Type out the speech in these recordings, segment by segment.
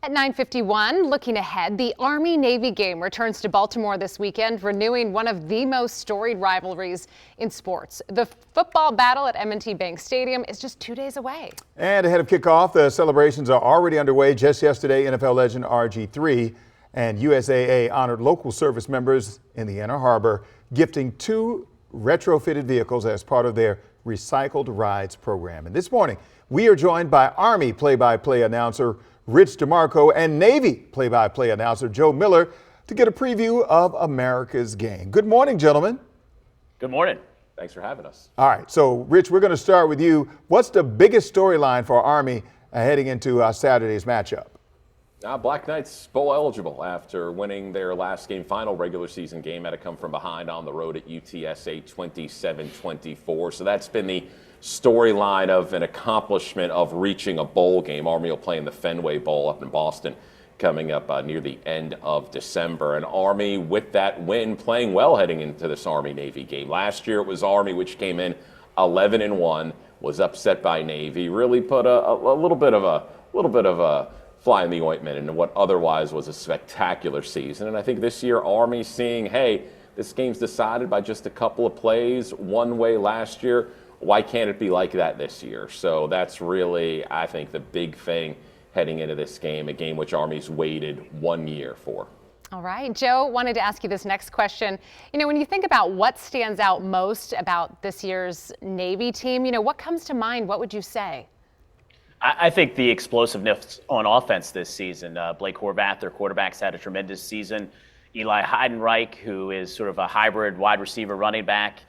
At 9:51, looking ahead, the Army-Navy game returns to Baltimore this weekend, renewing one of the most storied rivalries in sports. The football battle at M&T Bank Stadium is just 2 days away. And ahead of kickoff, the celebrations are already underway. Just yesterday, NFL legend RG3 and USAA honored local service members in the Inner Harbor, gifting 2 retrofitted vehicles as part of their Recycled Rides program. And this morning, we are joined by Army play-by-play announcer Rich DeMarco and Navy play-by-play announcer Joe Miller to get a preview of America's game. Good morning, gentlemen. Good morning. Thanks for having us. All right, so Rich, we're going to start with you. What's the biggest storyline for Army heading into Saturday's matchup? Black Knights bowl eligible after winning their last game, final regular season game. Had to come from behind on the road at UTSA 27-24. So that's been the storyline of an accomplishment of reaching a bowl game. Army will play in the Fenway Bowl up in Boston coming up near the end of December. And Army, with that win, playing well heading into this Army-Navy game. Last year it was Army, which came in 11-1, was upset by Navy, really put a little bit of a fly in the ointment in what otherwise was a spectacular season. And I think this year Army seeing, hey, this game's decided by just a couple of plays one way last year. Why can't it be like that this year? So that's really, I think, the big thing heading into this game, a game which Army's waited 1 year for. All right, Joe, wanted to ask you this next question. When you think about what stands out most about this year's Navy team, what comes to mind? What would you say? I think the explosiveness on offense this season. Blake Horvath, their quarterback's had a tremendous season. Eli Heidenreich, who is sort of a hybrid wide receiver running back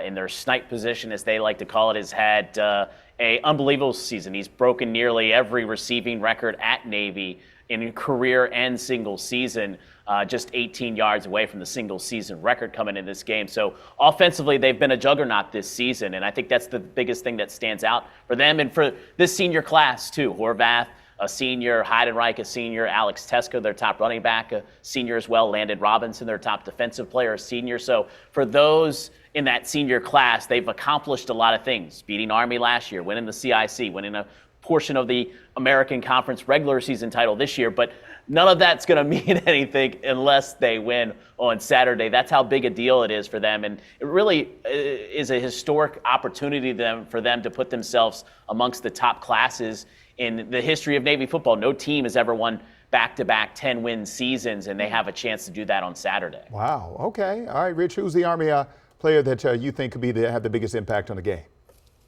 in their snipe position, as they like to call it, has had a unbelievable season. He's broken nearly every receiving record at Navy in career and single season, just 18 yards away from the single season record coming in this game. So offensively, they've been a juggernaut this season, and I think that's the biggest thing that stands out for them and for this senior class too. Horvath, a senior, Heidenreich, a senior, Alex Teska, their top running back, a senior as well, Landon Robinson, their top defensive player, a senior. So for those in that senior class, they've accomplished a lot of things, beating Army last year, winning the CIC, winning a portion of the American Conference regular season title this year, but none of that's going to mean anything unless they win on Saturday. That's how big a deal it is for them, and it really is a historic opportunity for them to put themselves amongst the top classes in the history of Navy football. No team has ever won back-to-back 10-win seasons, and they have a chance to do that on Saturday. Wow, okay. All right, Rich, who's the Army player that you think could have the biggest impact on the game?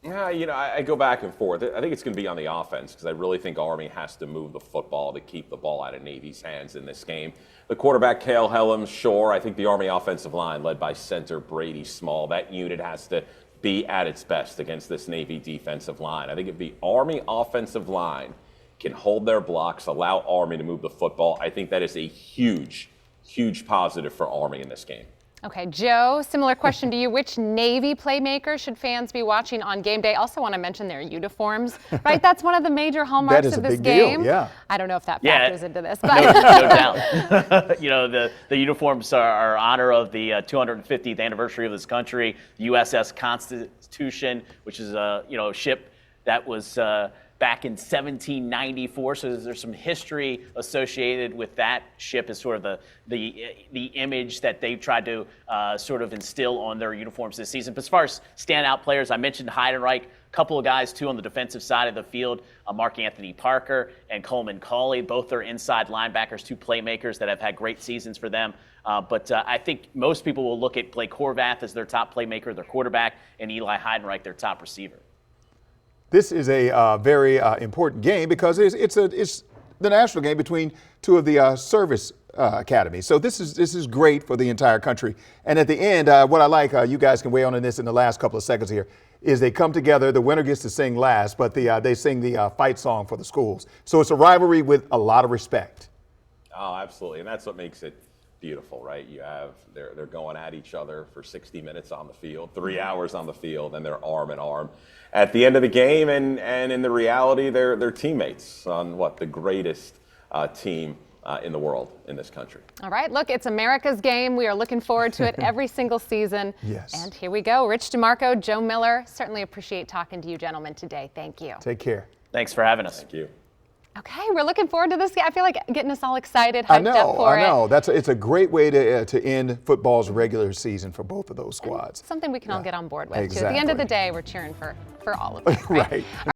Yeah, I go back and forth. I think it's going to be on the offense because I really think Army has to move the football to keep the ball out of Navy's hands in this game. The quarterback, Cale Helms, sure. I think the Army offensive line, led by center Brady Small, that unit has to be at its best against this Navy defensive line. I think if the Army offensive line can hold their blocks, allow Army to move the football, I think that is a huge, huge positive for Army in this game. Okay, Joe, similar question to you. Which Navy playmaker should fans be watching on game day? Also want to mention their uniforms, right? That's one of the major hallmarks of this game. Deal, yeah. I don't know if that factors into this, but no doubt. The uniforms are honor of the 250th anniversary of this country, the USS Constitution, which is a ship that was back in 1794, so there's some history associated with that ship as sort of the image that they've tried to sort of instill on their uniforms this season. But as far as standout players, I mentioned Heidenreich, a couple of guys too on the defensive side of the field, Mark Anthony Parker and Coleman Cauley, both are inside linebackers, 2 playmakers that have had great seasons for them. But I think most people will look at Blake Horvath as their top playmaker, their quarterback, and Eli Heidenreich, their top receiver. This is a very important game because it's the national game between 2 of the service academies. So this is great for the entire country. And at the end, what I like, you guys can weigh in on this in the last couple of seconds here, is they come together. The winner gets to sing last, but they sing the fight song for the schools. So it's a rivalry with a lot of respect. Oh, absolutely, and that's what makes it beautiful, right? They're going at each other for 60 minutes on the field, 3 hours on the field, and they're arm in arm at the end of the game. And in the reality, they're teammates on the greatest team in the world, in this country. All right, look, it's America's game. We are looking forward to it every single season. Yes. And here we go. Rich DeMarco, Joe Miller, certainly appreciate talking to you gentlemen today. Thank you. Take care. Thanks for having us. Thank you. Okay, we're looking forward to this. I feel like getting us all excited, hyped up for it. I know. It's a great way to end football's regular season for both of those squads. Something we can all get on board with, too. At the Exactly. end of the day, we're cheering for all of them. Right.